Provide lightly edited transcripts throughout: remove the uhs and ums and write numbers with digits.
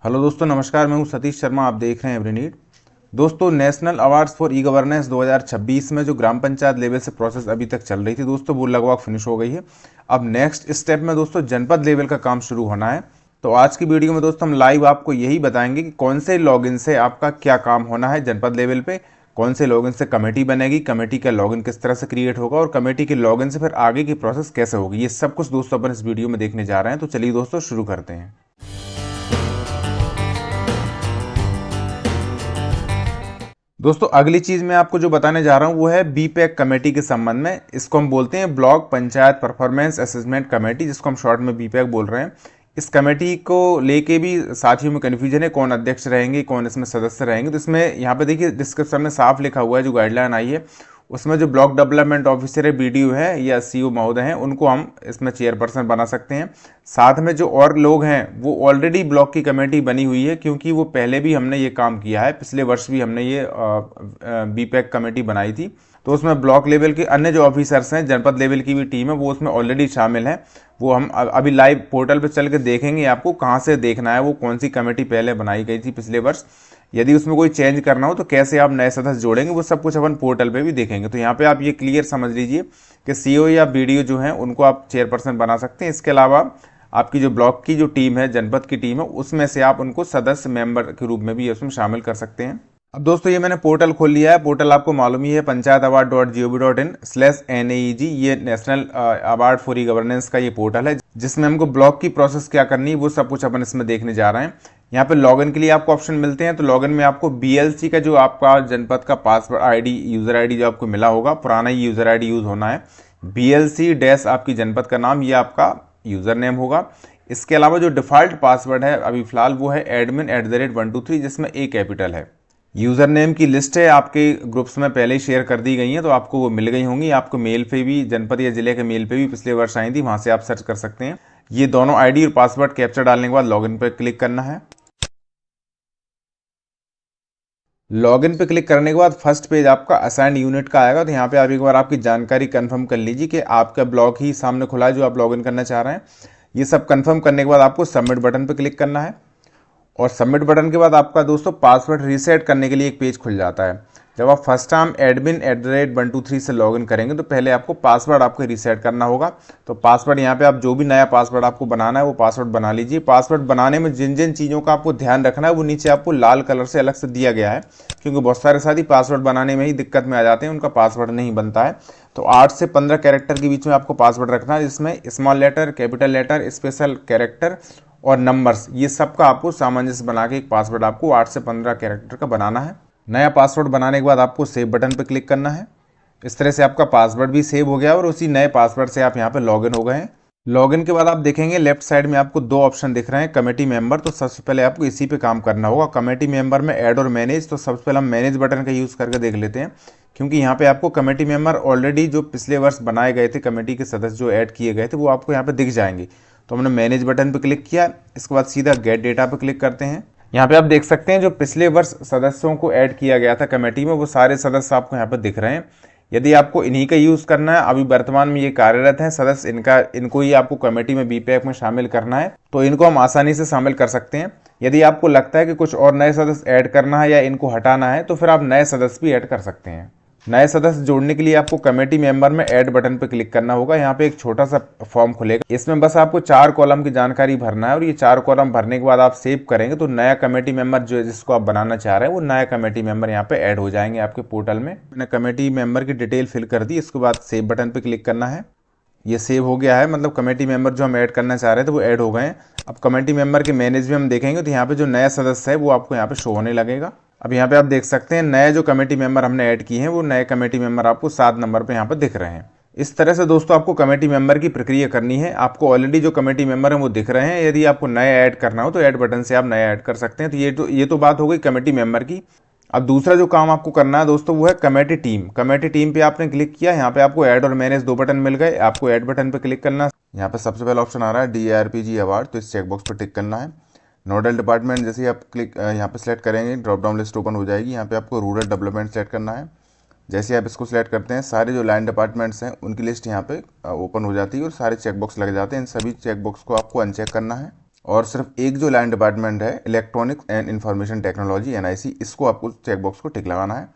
Hello दोस्तों, नमस्कार। मैं हूं सतीश शर्मा। आप देख रहे हैं एवरीनीड। दोस्तों, national awards for e governance 2026 में जो ग्राम पंचायत लेवल से प्रोसेस अभी तक चल रही थी दोस्तों, वो लगभग फिनिश हो गई है। अब नेक्स्ट स्टेप में दोस्तों जनपद लेवल का काम शुरू होना है। तो आज की वीडियो में दोस्तों हम लाइव आपको यही बताएंगे कि कौन से लॉगिन से आपका क्या काम होना है जनपद लेवल पे, कौन से लॉगिन से कमेटी बनेगी, कमेटी का लॉगिन किस तरह से क्रिएट होगा और कमेटी के लॉगिन से फिर आगे की प्रोसेस कैसे होगी। ये सब कुछ दोस्तों अपन इस वीडियो में देखने जा रहे हैं। तो चलिए दोस्तों शुरू करते हैं। दोस्तों, अगली चीज मैं आपको जो बताने जा रहा हूं वो है बीपैक कमेटी के संबंध में। इसको हम बोलते हैं block panchayat performance assessment committee, जिसको हम शॉर्ट में बीपैक बोल रहे हैं। इस कमेटी को लेके भी साथियों में कन्फ्यूजन है, कौन अध्यक्ष रहेंगे, कौन इसमें सदस्य रहेंगे। तो इसमें यहाँ पे देखिए डिस्क्रिप्शन में साफ लिखा हुआ है, जो गाइडलाइन आई है उसमें जो ब्लॉक डेवलपमेंट ऑफिसर है, बीडीओ है या सीओ महोदय हैं, उनको हम इसमें चेयरपर्सन बना सकते हैं। साथ में जो और लोग हैं वो ऑलरेडी ब्लॉक की कमेटी बनी हुई है, क्योंकि वो पहले भी हमने ये काम किया है। पिछले वर्ष भी हमने ये बीपैक कमेटी बनाई थी। तो उसमें ब्लॉक लेवल के अन्य जो ऑफिसर्स हैं, जनपद लेवल की भी टीम है, वो उसमें ऑलरेडी शामिल है। वो हम अभी लाइव पोर्टल पे चल के देखेंगे, आपको कहाँ से देखना है वो कौन सी कमेटी पहले बनाई गई थी पिछले वर्ष। यदि उसमें कोई चेंज करना हो तो कैसे आप नए सदस्य जोड़ेंगे, वो सब कुछ अपन पोर्टल पे भी देखेंगे। तो यहाँ पे आप ये क्लियर समझ लीजिए कि सीओ या बीडीओ जो हैं उनको आप चेयरपर्सन बना सकते हैं। इसके अलावा आपकी जो ब्लॉक की जो टीम है, जनपद की टीम है, उसमें से आप उनको सदस्य मेंबर के रूप में भी उसमें शामिल कर सकते हैं। अब दोस्तों ये मैंने पोर्टल खोल लिया है। पोर्टल आपको मालूम ही है, panchayataward.gov.in/NAEG। ये national award for e governance का ये पोर्टल है, जिसमें हमको ब्लॉक की प्रोसेस क्या करनी है वो सब कुछ अपन इसमें देखने जा रहे हैं। यहाँ पे लॉगिन के लिए आपको ऑप्शन मिलते हैं। तो लॉगिन में आपको बीएलसी का जो आपका जनपद का पासवर्ड आईडी, यूजर आईडी जो आपको मिला होगा, पुराना ही यूजर आईडी यूज होना है। बीएलसी डैश आपकी जनपद का नाम, ये आपका यूजर नेम होगा। इसके अलावा जो डिफॉल्ट पासवर्ड है अभी फिलहाल वो है admin@123, जिसमें ए कैपिटल है। यूजर नेम की लिस्ट है, आपके ग्रुप्स में पहले ही शेयर कर दी गई है, तो आपको वो मिल गई होंगी। आपको मेल पे भी, जनपद या जिले के मेल पे भी पिछले वर्ष आई थी, वहां से आप सर्च कर सकते हैं। ये दोनों आईडी और पासवर्ड कैप्चर डालने के बाद लॉगिन पर क्लिक करना है। लॉगिन पे क्लिक करने के बाद फर्स्ट पेज आपका असाइंड यूनिट का आएगा। तो यहाँ पे आप एक बार आपकी जानकारी कंफर्म कर लीजिए कि आपका ब्लॉक ही सामने खुला है जो आप लॉगिन करना चाह रहे हैं। ये सब कंफर्म करने के बाद आपको सबमिट बटन पे क्लिक करना है। और सबमिट बटन के बाद आपका दोस्तों पासवर्ड रीसेट करने के लिए एक पेज खुल जाता है। जब आप फर्स्ट टाइम admin@123 से लॉगिन करेंगे तो पहले आपको पासवर्ड आपको रीसेट करना होगा। तो पासवर्ड यहाँ पे आप जो भी नया पासवर्ड आपको बनाना है वो पासवर्ड बना लीजिए। पासवर्ड बनाने में जिन जिन चीज़ों का आपको ध्यान रखना है वो नीचे आपको लाल कलर से अलग से दिया गया है, क्योंकि बहुत सारे साथी पासवर्ड बनाने में ही दिक्कत में आ जाते हैं, उनका पासवर्ड नहीं बनता है। तो 8 से 15 कैरेक्टर के बीच में आपको पासवर्ड रखना है, जिसमें small letter, capital letter, special character और नंबर्स, ये सब का आपको सामंजस्य बना के एक पासवर्ड आपको 8 से 15 कैरेक्टर का बनाना है। नया पासवर्ड बनाने के बाद आपको सेव बटन पर क्लिक करना है। इस तरह से आपका पासवर्ड भी सेव हो गया और उसी नए पासवर्ड से आप यहाँ पे लॉगिन हो गए हैं। लॉगिन के बाद आप देखेंगे लेफ्ट साइड में आपको दो ऑप्शन दिख रहे हैं, कमेटी मेंबर। तो सबसे पहले आपको इसी पे काम करना होगा। कमेटी मेंबर में ऐड और मैनेज, तो सबसे पहले हम मैनेज बटन का यूज़ करके देख लेते हैं, क्योंकि यहाँ पे आपको कमेटी मेंबर ऑलरेडी जो पिछले वर्ष बनाए गए थे, कमेटी के सदस्य जो ऐड किए गए थे, वो आपको यहाँ पे दिख जाएंगे। तो हमने मैनेज बटन पर क्लिक किया। इसके बाद सीधा गेट डेटा पर क्लिक करते हैं। यहाँ पे आप देख सकते हैं जो पिछले वर्ष सदस्यों को ऐड किया गया था कमेटी में, वो सारे सदस्य आपको यहाँ पर दिख रहे हैं। यदि आपको इन्हीं का यूज़ करना है, अभी वर्तमान में ये कार्यरत हैं सदस्य, इनको ही आपको कमेटी में बीपैक में शामिल करना है, तो इनको हम आसानी से शामिल कर सकते हैं। यदि आपको लगता है कि कुछ और नए सदस्य ऐड करना है या इनको हटाना है, तो फिर आप नए सदस्य भी ऐड कर सकते हैं। नए सदस्य जोड़ने के लिए आपको कमेटी मेंबर में ऐड बटन पर क्लिक करना होगा। यहाँ पे एक छोटा सा फॉर्म खुलेगा, इसमें बस आपको 4 कॉलम की जानकारी भरना है और ये 4 कॉलम भरने के बाद आप सेव करेंगे तो नया कमेटी मेंबर जो जिसको आप बनाना चाह रहे हैं वो नया कमेटी मेंबर यहाँ पे ऐड हो जाएंगे आपके पोर्टल में। मैंने कमेटी मेंबर की डिटेल फिल कर दी। इसके बाद सेव बटन पर क्लिक करना है। ये सेव हो गया है, मतलब कमेटी मेंबर जो हम ऐड करना चाह रहे थे वो ऐड हो गए हैं। अब कमेटी मेंबर के मैनेज में हम देखेंगे तो यहाँ पे जो नया सदस्य है वो आपको यहाँ पे शो होने लगेगा। अब यहाँ पे आप देख सकते हैं नए जो कमेटी मेंबर हमने ऐड किए हैं वो नए कमेटी मेंबर आपको 7 नंबर पे यहाँ पे दिख रहे हैं। इस तरह से दोस्तों आपको कमेटी मेंबर की प्रक्रिया करनी है। आपको ऑलरेडी जो कमेटी मेंबर हैं वो दिख रहे हैं। यदि आपको नए ऐड करना हो तो ऐड बटन से आप नए ऐड कर सकते हैं। तो ये तो बात हो गई कमेटी मेंबर की। अब दूसरा जो काम आपको करना है दोस्तों वो है कमेटी टीम। कमेटी टीम पे आपने क्लिक किया, यहाँ पे आपको ऐड और मैनेज 2 बटन मिल गए। आपको ऐड बटन पे क्लिक करना है। यहाँ पे सबसे पहला ऑप्शन आ रहा है DIRPG अवार्ड, तो इस चेकबॉक्स पर टिक करना है। नोडल डिपार्टमेंट जैसे ही आप यहाँ पे सेलेक्ट करेंगे ड्रॉप डाउन लिस्ट ओपन हो जाएगी। यहाँ पे आपको रूरल डेवलपमेंट सेलेक्ट करना है। जैसे आप इसको सिलेक्ट करते हैं सारे जो लाइन डिपार्टमेंट्स हैं उनकी लिस्ट यहाँ पे ओपन हो जाती है और सारे चेकबॉक्स लग जाते हैं। इन सभी चेकबॉक्स को आपको अनचेक करना है। और सिर्फ एक जो लाइन डिपार्टमेंट है electronics and information technology NIC, इसको आपको चेकबॉक्स को टिक लगाना है।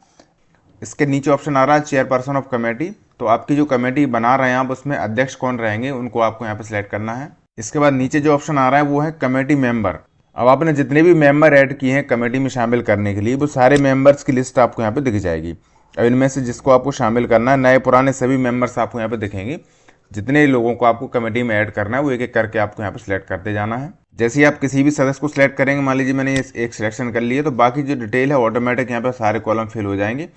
इसके नीचे ऑप्शन आ रहा है चेयरपर्सन ऑफ कमेटी, तो आपकी जो कमेटी बना रहे हैं आप उसमें अध्यक्ष कौन रहेंगे उनको आपको यहाँ पे सिलेक्ट करना है। इसके बाद नीचे जो ऑप्शन आ रहा है वो है कमेटी मेंबर। अब आपने जितने भी मेंबर ऐड किए हैं कमेटी में शामिल करने के लिए वो सारे मेंबर्स की लिस्ट आपको यहाँ पे दिख जाएगी। अब इनमें से जिसको आपको शामिल करना है, नए पुराने सभी मेंबर्स आपको यहाँ पे दिखेंगे। जितने लोगों को आपको कमेटी में ऐड करना है वो एक एक करके आपको यहाँ पे सिलेक्ट करते जाना है। जैसे ही आप किसी भी सदस्य को सिलेक्ट करेंगे, मान लीजिए मैंने एक सिलेक्शन कर लिया, तो बाकी जो डिटेल है ऑटोमेटिक यहाँ पे सारे कॉलम फिल हो जाएंगे।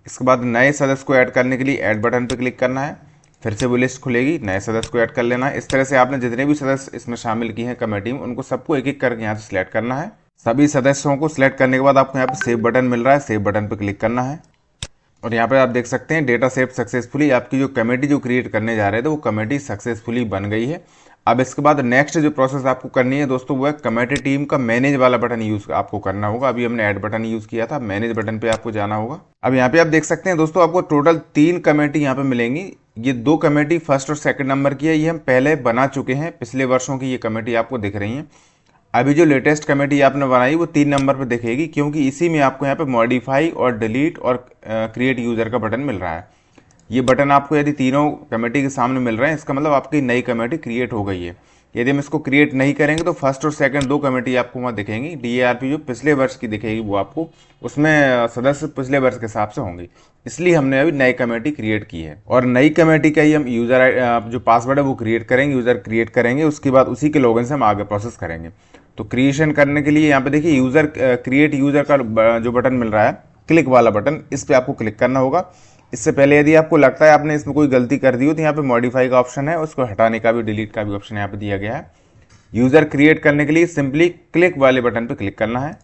इसके बाद नए सदस्य को ऐड करने के लिए ऐड बटन पर क्लिक करना है, फिर से वो लिस्ट खुलेगी, नए सदस्य को ऐड कर लेना है। इस तरह से आपने जितने भी सदस्य इसमें शामिल किए हैं कमेटी में उनको सबको एक एक करके यहाँ से सिलेक्ट करना है। सभी सदस्यों को सिलेक्ट करने के बाद आपको यहाँ पे सेव बटन मिल रहा है, सेव बटन पर क्लिक करना है। और यहाँ पे आप देख सकते हैं डेटा सेव सक्सेसफुली, आपकी जो कमेटी जो क्रिएट करने जा रहे थे वो कमेटी सक्सेसफुली बन गई है। अब इसके बाद नेक्स्ट जो प्रोसेस आपको करनी है दोस्तों वो है कमेटी टीम का मैनेज वाला बटन यूज आपको करना होगा। अभी हमने ऐड बटन यूज किया था, मैनेज बटन पे आपको जाना होगा। अब यहाँ पे आप देख सकते हैं दोस्तों आपको टोटल 3 कमेटी यहाँ पे मिलेंगी। ये 2 कमेटी फर्स्ट और सेकंड नंबर की है, ये हम पहले बना चुके हैं, पिछले वर्षों की ये कमेटी आपको दिख रही है। अभी जो लेटेस्ट कमेटी आपने बनाई वो 3 नंबर पे दिखेगी, क्योंकि इसी में आपको यहाँ पे मॉडिफाई और डिलीट और क्रिएट यूजर का बटन मिल रहा है। ये बटन आपको यदि तीनों कमेटी के सामने मिल रहे हैं इसका मतलब आपकी नई कमेटी क्रिएट हो गई है। यदि हम इसको क्रिएट नहीं करेंगे तो फर्स्ट और सेकंड 2 कमेटी आपको वहाँ दिखेंगी। DARP जो पिछले वर्ष की दिखेगी वो आपको उसमें सदस्य पिछले वर्ष के हिसाब से होंगे, इसलिए हमने अभी नई कमेटी क्रिएट की है। और नई कमेटी का ही हम यूजर जो पासवर्ड है वो क्रिएट करेंगे, यूजर क्रिएट करेंगे, उसके बाद उसी के लॉगिन से हम आगे प्रोसेस करेंगे। तो क्रिएशन करने के लिए यहाँ पे देखिए यूजर क्रिएट यूजर का जो बटन मिल रहा है क्लिक वाला बटन, इस पे आपको क्लिक करना होगा। इससे पहले यदि आपको लगता है आपने इसमें कोई गलती कर दी हो तो यहाँ पे मॉडिफाई का ऑप्शन है, उसको हटाने का भी, डिलीट का भी ऑप्शन यहाँ पे दिया गया है। यूजर क्रिएट करने के लिए सिंपली क्लिक वाले बटन पे क्लिक करना है।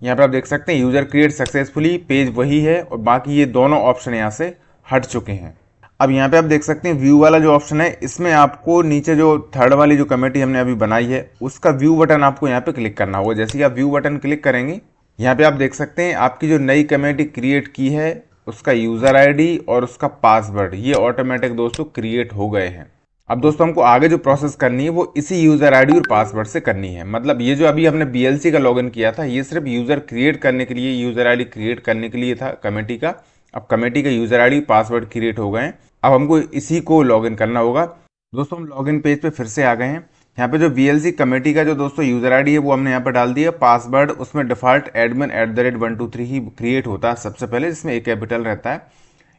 यहाँ पे आप देख सकते हैं यूजर क्रिएट सक्सेसफुली, पेज वही है और बाकी ये दोनों ऑप्शन यहाँ से हट चुके हैं। अब यहाँ पे आप देख सकते हैं व्यू वाला जो ऑप्शन है, इसमें आपको नीचे जो थर्ड वाली जो कमेटी हमने अभी बनाई है उसका व्यू बटन आपको यहाँ पे क्लिक करना होगा। जैसे ही आप व्यू बटन क्लिक करेंगे यहाँ पे आप देख सकते हैं आपकी जो नई कमेटी क्रिएट की है उसका यूजर ID और उसका पासवर्ड ये ऑटोमेटिक दोस्तों क्रिएट हो गए हैं। अब दोस्तों हमको आगे जो प्रोसेस करनी है वो इसी यूजर ID और पासवर्ड से करनी है। मतलब ये जो अभी हमने BLC का लॉगिन किया था ये सिर्फ यूजर क्रिएट करने के लिए, यूजर ID क्रिएट करने के लिए था कमेटी का। अब कमेटी का यूजर ID पासवर्ड क्रिएट हो गए हैं, अब हमको इसी को लॉगिन करना होगा। दोस्तों हम लॉगिन पेज पे फिर से आ गए हैं। यहाँ पे जो BLC कमेटी का जो दोस्तों यूजर ID है वो हमने यहाँ पे डाल दिया, पासवर्ड उसमें डिफॉल्ट admin@123 ही क्रिएट होता है सबसे पहले, जिसमें एक कैपिटल रहता है।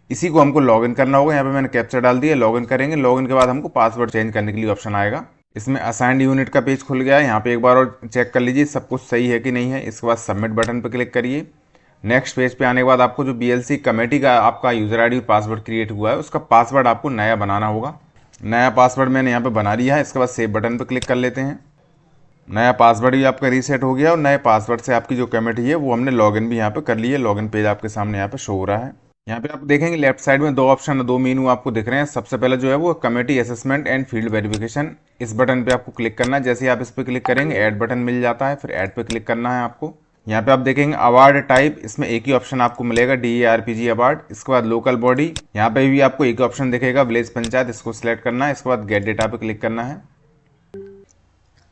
इसी को हमको लॉगिन करना होगा। यहाँ पे मैंने कैप्चा डाल दिया, लॉगिन करेंगे। लॉगिन के बाद हमको पासवर्ड चेंज करने के लिए ऑप्शन आएगा। इसमें असाइंड यूनिट का पेज खुल गया है, यहाँ पे एक बार और चेक कर लीजिए सब कुछ सही है कि नहीं है। इसके बाद सबमिट बटन पर क्लिक करिए। नेक्स्ट पेज पे आने के बाद आपको जो BLC कमेटी का आपका यूजर ID और पासवर्ड क्रिएट हुआ है उसका पासवर्ड आपको नया बनाना होगा। नया पासवर्ड मैंने यहाँ पे बना लिया है। इसके बाद सेव बटन पर क्लिक कर लेते हैं। नया पासवर्ड भी आपका रीसेट हो गया और नए पासवर्ड से आपकी जो कमेटी है वो हमने लॉगिन भी यहाँ पे कर ली है। लॉगिन पेज आपके सामने यहाँ पे शो हो रहा है। यहाँ पे आप देखेंगे लेफ्ट साइड में 2 ऑप्शन, 2 मेनू आपको दिख रहे हैं। सबसे पहले जो है वो committee assessment and field verification, इस बटन पे आपको क्लिक करना है। जैसे ही आप इस पर क्लिक करेंगे ऐड बटन मिल जाता है, फिर ऐड पे क्लिक करना है आपको। यहाँ पे आप देखेंगे अवार्ड टाइप, इसमें एक ही ऑप्शन आपको मिलेगा DARPG अवार्ड। इसके बाद लोकल बॉडी, यहाँ पे भी आपको एक ऑप्शन दिखेगा विलेज पंचायत, इसको सिलेक्ट करना है। इसके बाद गेट डेटा पे क्लिक करना है।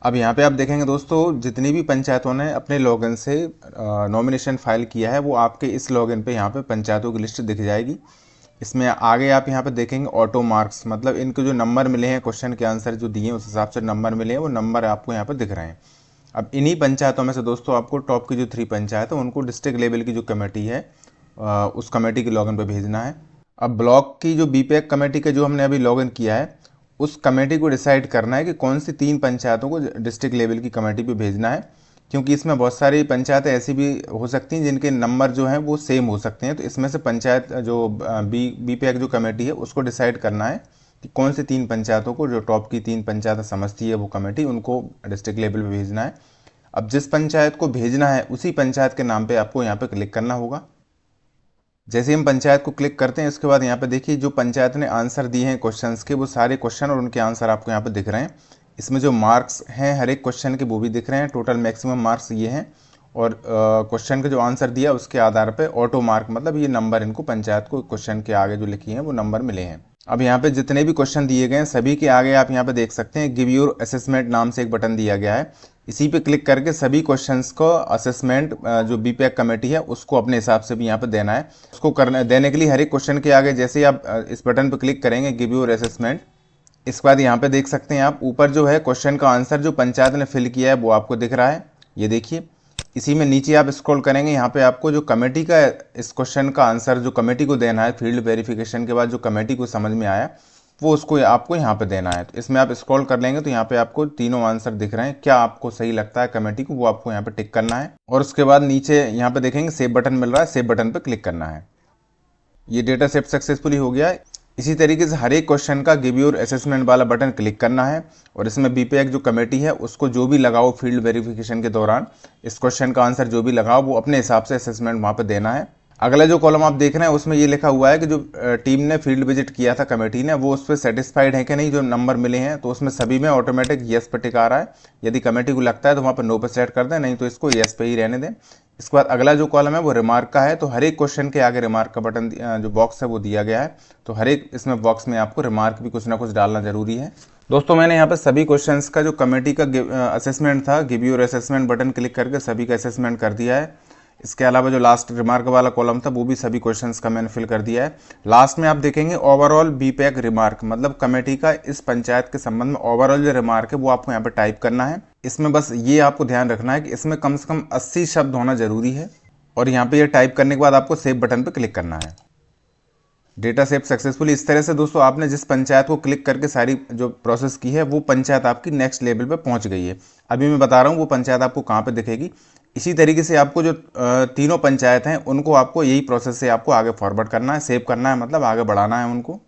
अब यहाँ पे आप देखेंगे दोस्तों जितनी भी पंचायतों ने अपने लॉगिन से नॉमिनेशन फाइल किया है वो आपके इस लॉगिन पे यहाँ पे पंचायतों की लिस्ट दिख जाएगी। इसमें आगे आप यहाँ पे देखेंगे ऑटो मार्क्स, मतलब इनको जो नंबर मिले हैं, क्वेश्चन के आंसर जो दिए हैं उस हिसाब से नंबर मिले हैं, वो नंबर आपको यहाँ पे दिख रहे हैं। अब इन्हीं पंचायतों में से दोस्तों आपको टॉप की जो 3 पंचायत है उनको डिस्ट्रिक्ट लेवल की जो कमेटी है उस कमेटी के लॉगिन पे भेजना है। अब ब्लॉक की जो BPAC कमेटी के जो हमने अभी लॉगिन किया है उस कमेटी को डिसाइड करना है कि कौन सी 3 पंचायतों को डिस्ट्रिक्ट लेवल की कमेटी पे भेजना है, क्योंकि इसमें बहुत सारी पंचायतें ऐसी भी हो सकती हैं जिनके नंबर जो हैं वो सेम हो सकते हैं। तो इसमें से पंचायत जो BPAC जो कमेटी है उसको डिसाइड करना है कि कौन सी 3 पंचायतों को, जो टॉप की 3 पंचायत समझती है वो कमेटी, उनको डिस्ट्रिक्ट लेवल पे भेजना है। अब जिस पंचायत को भेजना है उसी पंचायत के नाम पे आपको यहाँ पे क्लिक करना होगा। जैसे हम पंचायत को क्लिक करते हैं इसके बाद यहाँ पे देखिए जो पंचायत ने आंसर दिए हैं क्वेश्चंस के, वो सारे क्वेश्चन और उनके आंसर आपको यहाँ पे दिख रहे हैं। इसमें जो मार्क्स हैं हर एक क्वेश्चन के वो भी दिख रहे हैं। टोटल मैक्सिमम मार्क्स ये हैं और क्वेश्चन का जो आंसर दिया उसके आधार पर ऑटो मार्क, मतलब ये नंबर इनको पंचायत को क्वेश्चन के आगे जो लिखी हैं वो नंबर मिले हैं। अब यहाँ पे जितने भी क्वेश्चन दिए गए हैं सभी के आगे आप यहाँ पे देख सकते हैं गिव योर असेसमेंट नाम से एक बटन दिया गया है। इसी पे क्लिक करके सभी क्वेश्चंस को असेसमेंट जो बीपीएक कमेटी है उसको अपने हिसाब से भी यहाँ पे देना है। उसको देने के लिए हर एक क्वेश्चन के आगे जैसे ही आप इस बटन पे क्लिक करेंगे गिव योर असेसमेंट, इसके बाद यहाँ पे देख सकते हैं आप ऊपर जो है क्वेश्चन का आंसर जो पंचायत ने फिल किया है वो आपको दिख रहा है, ये देखिए। इसी में नीचे आप स्क्रॉल करेंगे, यहाँ पे आपको जो कमेटी का इस क्वेश्चन का आंसर जो कमेटी को देना है, फील्ड वेरिफिकेशन के बाद जो कमेटी को समझ में आया वो उसको आपको यहाँ पे देना है। तो इसमें आप स्क्रॉल कर लेंगे तो यहाँ पे आपको तीनों आंसर दिख रहे हैं, क्या आपको सही लगता है कमेटी को वो आपको यहाँ पे टिक करना है। और उसके बाद नीचे यहाँ पे देखेंगे सेव बटन मिल रहा है, सेव बटन पे क्लिक करना है। ये डेटा सेव सक्सेसफुली हो गया है। इसी तरीके से हर एक क्वेश्चन का गिव योर असेसमेंट वाला बटन क्लिक करना है और इसमें बीपीएक जो कमेटी है उसको जो भी लगाओ फील्ड वेरिफिकेशन के दौरान इस क्वेश्चन का आंसर जो भी लगाओ वो अपने हिसाब से असेसमेंट वहाँ पे देना है। अगला जो कॉलम आप देख रहे हैं उसमें ये लिखा हुआ है कि जो टीम ने फील्ड विजिट किया था कमेटी ने वो उस पर सेटिस्फाइड है कि नहीं, जो नंबर मिले हैं तो उसमें सभी में ऑटोमेटिक येस पे टिक आ रहा है। यदि कमेटी को लगता है तो वहाँ पर नो पे सेट कर दें, नहीं तो इसको येस पे ही रहने दें। इसके बाद अगला जो कॉलम है वो रिमार्क का है, तो हर एक क्वेश्चन के आगे रिमार्क का बटन जो बॉक्स है वो दिया गया है, तो हर एक इसमें बॉक्स में आपको रिमार्क भी कुछ ना कुछ डालना जरूरी है। दोस्तों मैंने यहाँ पे सभी क्वेश्चंस का जो कमेटी का असेसमेंट था give your assessment button click करके सभी का असेसमेंट कर दिया है। इसके अलावा जो लास्ट रिमार्क वाला कॉलम था वो भी सभी क्वेश्चंस का मैंने फिल कर दिया है। लास्ट में आप देखेंगे ओवरऑल बीपीएक रिमार्क, मतलब कमेटी का इस पंचायत के संबंध में ओवरऑल जो रिमार्क है वो आपको यहाँ पे टाइप करना है। इसमें बस ये आपको ध्यान रखना है कि इसमें कम से कम 80 शब्द होना जरूरी है और यहाँ पे ये टाइप करने के बाद आपको सेव बटन पे क्लिक करना है। Data save successfully. इस तरह से दोस्तों आपने जिस पंचायत को क्लिक करके सारी जो प्रोसेस की है वो पंचायत आपकी नेक्स्ट लेवल पे पहुंच गई है। अभी मैं बता रहा हूँ वो पंचायत आपको कहाँ पे दिखेगी। इसी तरीके से आपको जो तीनों पंचायत हैं उनको आपको यही प्रोसेस से आपको आगे फॉरवर्ड करना है, सेव करना है, मतलब आगे बढ़ाना है उनको।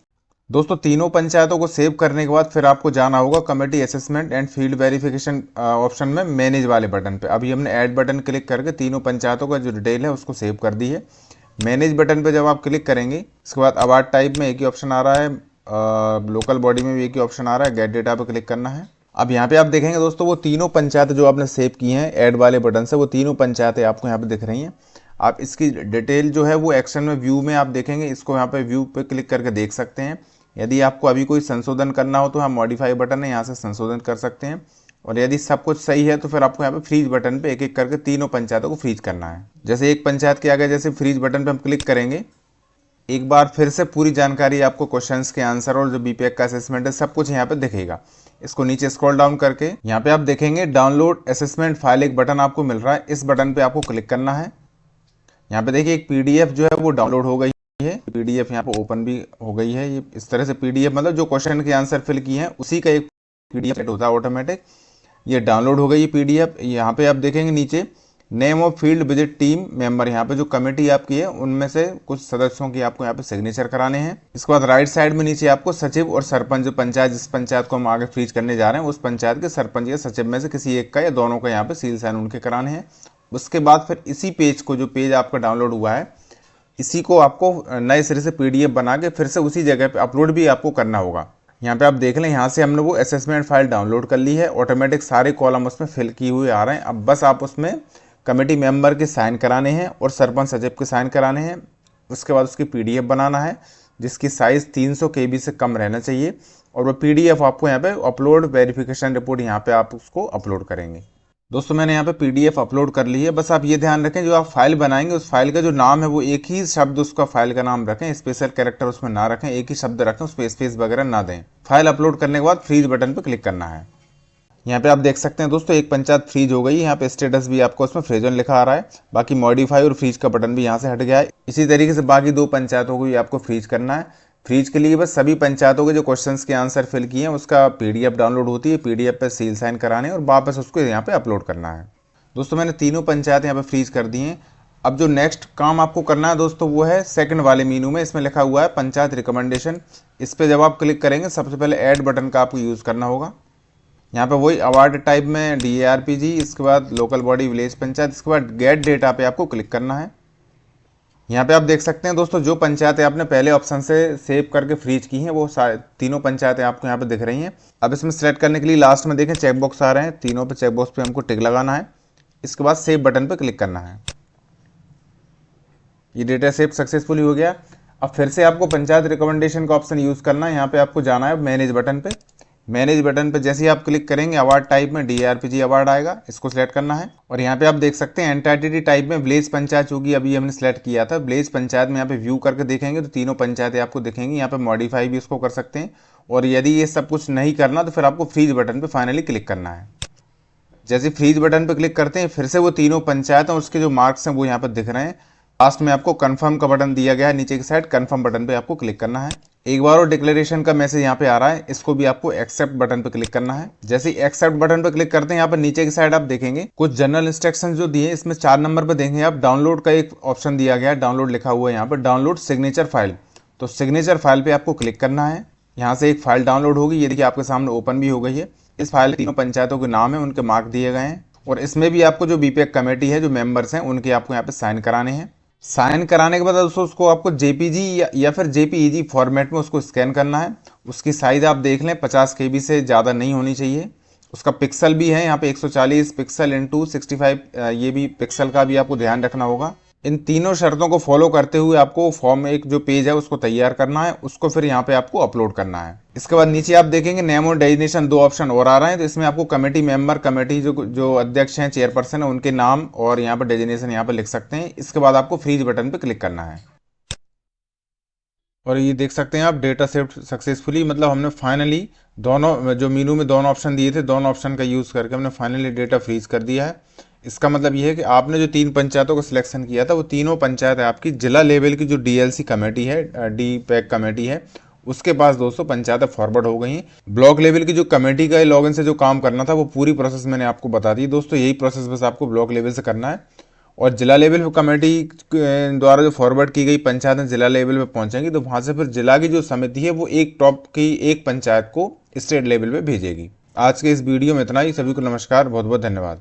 दोस्तों तीनों पंचायतों को सेव करने के बाद फिर आपको जाना होगा committee assessment and field verification option में मैनेज वाले बटन पे। अभी हमने ऐड बटन क्लिक करके तीनों पंचायतों का जो डिटेल है उसको सेव कर दी है। मैनेज बटन पे जब आप क्लिक करेंगे इसके बाद अवार्ड टाइप में एक ही ऑप्शन आ रहा है, लोकल बॉडी में भी एक ही ऑप्शन आ रहा है, गेट डेटा पे क्लिक करना है। अब यहाँ पे आप देखेंगे दोस्तों वो तीनों पंचायत जो आपने सेव की हैं ऐड वाले बटन से, वो तीनों पंचायतें आपको यहाँ पे दिख रही हैं। आप इसकी डिटेल जो है वो एक्शन में व्यू में आप देखेंगे, इसको यहाँ पे व्यू पे क्लिक करके देख सकते हैं। यदि आपको अभी कोई संशोधन करना हो तो हम मॉडिफाई बटन है यहाँ से संशोधन कर सकते हैं, और यदि सब कुछ सही है तो फिर आपको यहाँ पे फ्रीज बटन पे एक एक करके तीनों पंचायतों को फ्रीज करना है। जैसे एक पंचायत के आगे जैसे फ्रीज बटन पे हम क्लिक करेंगे एक बार फिर से पूरी जानकारी आपको क्वेश्चंस के आंसर और जो बीपीएक का असेसमेंट है सब कुछ यहाँ पे दिखेगा। इसको नीचे स्क्रॉल डाउन करके यहाँ पे आप देखेंगे डाउनलोड असेसमेंट फाइल एक बटन आपको मिल रहा है, इस बटन पे आपको क्लिक करना है। यहाँ पे देखिए एक पीडीएफ जो है वो डाउनलोड हो गई है, पीडीएफ यहाँ पे ओपन भी हो गई है। ये इस तरह से पीडीएफ मतलब जो क्वेश्चन के आंसर फिल किए हैं उसी का एक पीडीएफ सेट होता है ऑटोमेटिक। ये डाउनलोड हो गई ये पीडीएफ। यहाँ पे आप देखेंगे नीचे name of field visit team member, यहाँ पे जो कमेटी आपकी है उनमें से कुछ सदस्यों की आपको यहाँ पे सिग्नेचर कराने हैं। इसके बाद राइट साइड में नीचे आपको सचिव और सरपंच, जो पंचायत जिस पंचायत को हम आगे फ्रीज करने जा रहे हैं उस पंचायत के सरपंच या सचिव में से किसी एक का या दोनों का यहाँ पे सील साइन उनके कराने हैं। उसके बाद फिर इसी पेज को, जो पेज आपका डाउनलोड हुआ है, इसी को आपको नए सिरे से पीडीएफ बना के फिर से उसी जगह पे अपलोड भी आपको करना होगा। यहाँ पे आप देख लें यहाँ से हमने वो असेसमेंट फाइल डाउनलोड कर ली है, ऑटोमेटिक सारे कॉलम उसमें फिल किए हुए आ रहे हैं। अब बस आप उसमें कमेटी मेंबर के साइन कराने हैं और सरपंच सचिव के साइन कराने हैं। उसके बाद उसकी पीडीएफ बनाना है जिसकी साइज़ 300 KB से कम रहना चाहिए, और वो पीडीएफ आपको यहाँ पे अपलोड वेरिफिकेशन रिपोर्ट यहाँ पे आप उसको अपलोड करेंगे। दोस्तों मैंने यहाँ पे पीडीएफ अपलोड कर ली है। बस आप ये ध्यान रखें जो आप फाइल बनाएंगे उस फाइल का जो नाम है वो एक ही शब्द उसका फाइल का नाम रखें, स्पेशल कैरेक्टर उसमें ना रखें, एक ही शब्द रखें, उस पर स्पेस वगैरह ना दें। फाइल अपलोड करने के बाद फ्रीज बटन पर क्लिक करना है। यहाँ पे आप देख सकते हैं दोस्तों एक पंचायत फ्रीज हो गई। यहाँ पे स्टेटस भी आपको उसमें फ्रीजन लिखा आ रहा है, बाकी मॉडिफाई और फ्रीज का बटन भी यहाँ से हट गया है। इसी तरीके से बाकी 2 पंचायतों को भी आपको फ्रीज करना है। फ्रीज के लिए बस सभी पंचायतों के जो क्वेश्चंस के आंसर फिल किए हैं उसका पीडीएफ डाउनलोड होती है, पीडीएफ पे सील साइन कराने और वापस उसको यहाँ पे अपलोड करना है। दोस्तों मैंने तीनों पंचायत यहाँ पे फ्रीज कर दी हैं। अब जो नेक्स्ट काम आपको करना है दोस्तों वो है सेकंड वाले मेनू में, इसमें लिखा हुआ है पंचायत रिकमेंडेशन। इस पर जब आप क्लिक करेंगे सबसे पहले ऐड बटन का आपको यूज़ करना होगा। यहाँ पे वही अवार्ड टाइप में DARPG, इसके बाद लोकल बॉडी विलेज पंचायत, इसके बाद गेट डेटा पे आपको क्लिक करना है। यहाँ पे आप देख सकते हैं दोस्तों जो पंचायतें आपने पहले ऑप्शन से सेव करके फ्रीज की हैं वो तीनों पंचायतें आपको यहाँ पे दिख रही हैं। अब इसमें सेलेक्ट करने के लिए लास्ट में देखें चेक बॉक्स आ रहे हैं, तीनों पे चेक बॉक्स पे हमको टिक लगाना है। इसके बाद सेव बटन पे क्लिक करना है। ये डेटा सेव सक्सेसफुली हो गया। अब फिर से आपको पंचायत रिकमेंडेशन का ऑप्शन यूज़ करना है। यहाँ पे आपको जाना है मैनेज बटन पे। मैनेज बटन पे जैसे ही आप क्लिक करेंगे अवार्ड टाइप में DRPG अवार्ड आएगा, इसको सिलेक्ट करना है। और यहाँ पे आप देख सकते हैं एंटाइटी टाइप में विलेज पंचायत, चूंकि अभी हमने सेलेक्ट किया था विलेज पंचायत में, यहाँ पे व्यू करके देखेंगे तो तीनों पंचायतें आपको दिखेंगी। यहाँ पे मॉडिफाई भी इसको कर सकते हैं। और यदि ये सब कुछ नहीं करना तो फिर आपको फ्रीज बटन पे फाइनली क्लिक करना है। जैसे फ्रीज बटन पे क्लिक करते हैं फिर से वो तीनों पंचायत और उसके जो मार्क्स हैं वो यहाँ पर दिख रहे हैं। लास्ट में आपको कंफर्म का बटन दिया गया है, नीचे की साइड कंफर्म बटन पे आपको क्लिक करना है। एक बार और डिक्लेरेशन का मैसेज यहाँ पे आ रहा है, इसको भी आपको एक्सेप्ट बटन पे क्लिक करना है। जैसे ही एक्सेप्ट बटन पे क्लिक करते हैं यहाँ पर नीचे की साइड आप देखेंगे कुछ जनरल इंस्ट्रक्शन जो दिए, इसमें 4 नंबर पे देखेंगे आप डाउनलोड का एक ऑप्शन दिया गया है, डाउनलोड लिखा हुआ है यहाँ पर, डाउनलोड सिग्नेचर फाइल। तो सिग्नेचर फाइल पे आपको क्लिक करना है। यहाँ से एक फाइल डाउनलोड होगी, ये देखिए आपके सामने ओपन भी हो गई है। इस फाइल तीनों पंचायतों के नाम है, उनके मार्क दिए गए हैं। और इसमें भी आपको जो बीपीएक कमेटी है, जो मेंबर्स हैं, उनके आपको यहाँ पे साइन कराने हैं। साइन कराने के बाद दोस्तों उसको आपको JPG या फिर JPEG फॉर्मेट में उसको स्कैन करना है। उसकी साइज आप देख लें 50 KB से ज़्यादा नहीं होनी चाहिए। उसका पिक्सल भी है यहाँ पे 140 पिक्सल इंटू 65, ये भी पिक्सल का भी आपको ध्यान रखना होगा। इन तीनों शर्तों को फॉलो करते हुए आपको फॉर्म एक जो पेज है उसको तैयार करना है, उसको फिर यहाँ पे आपको अपलोड करना है। इसके बाद नीचे आप देखेंगे नेम और डेजिग्नेशन 2 ऑप्शन और आ रहे हैं, तो इसमें आपको कमेटी मेंबर, कमेटी जो अध्यक्ष हैं, चेयरपर्सन है, उनके नाम और यहाँ पर डेजिग्नेशन यहाँ पर लिख सकते हैं। इसके बाद आपको फ्रीज बटन पर क्लिक करना है और ये देख सकते हैं आप डेटा सेव सक्सेसफुली, मतलब हमने फाइनली दोनों जो मेनू में दोनों ऑप्शन दिए थे, दोनों ऑप्शन का यूज़ करके हमने फाइनली डेटा फ्रीज कर दिया है। इसका मतलब ये है कि आपने जो 3 पंचायतों का सिलेक्शन किया था वो तीनों पंचायत है आपकी जिला लेवल की जो DLC कमेटी है, DPEC कमेटी है, उसके पास दोस्तों पंचायतें फॉरवर्ड हो गई हैं। ब्लॉक लेवल की जो कमेटी का लॉगिन से जो काम करना था वो पूरी प्रोसेस मैंने आपको बता दी दोस्तों। यही प्रोसेस बस आपको ब्लॉक लेवल से करना है। और जिला लेवल कमेटी द्वारा जो फॉरवर्ड की गई पंचायतें जिला लेवल पे पहुंचेंगी, तो वहां से फिर जिला की जो समिति है वो एक टॉप की एक पंचायत को स्टेट लेवल पे भेजेगी। आज के इस वीडियो में इतना ही। सभी को नमस्कार, बहुत बहुत धन्यवाद।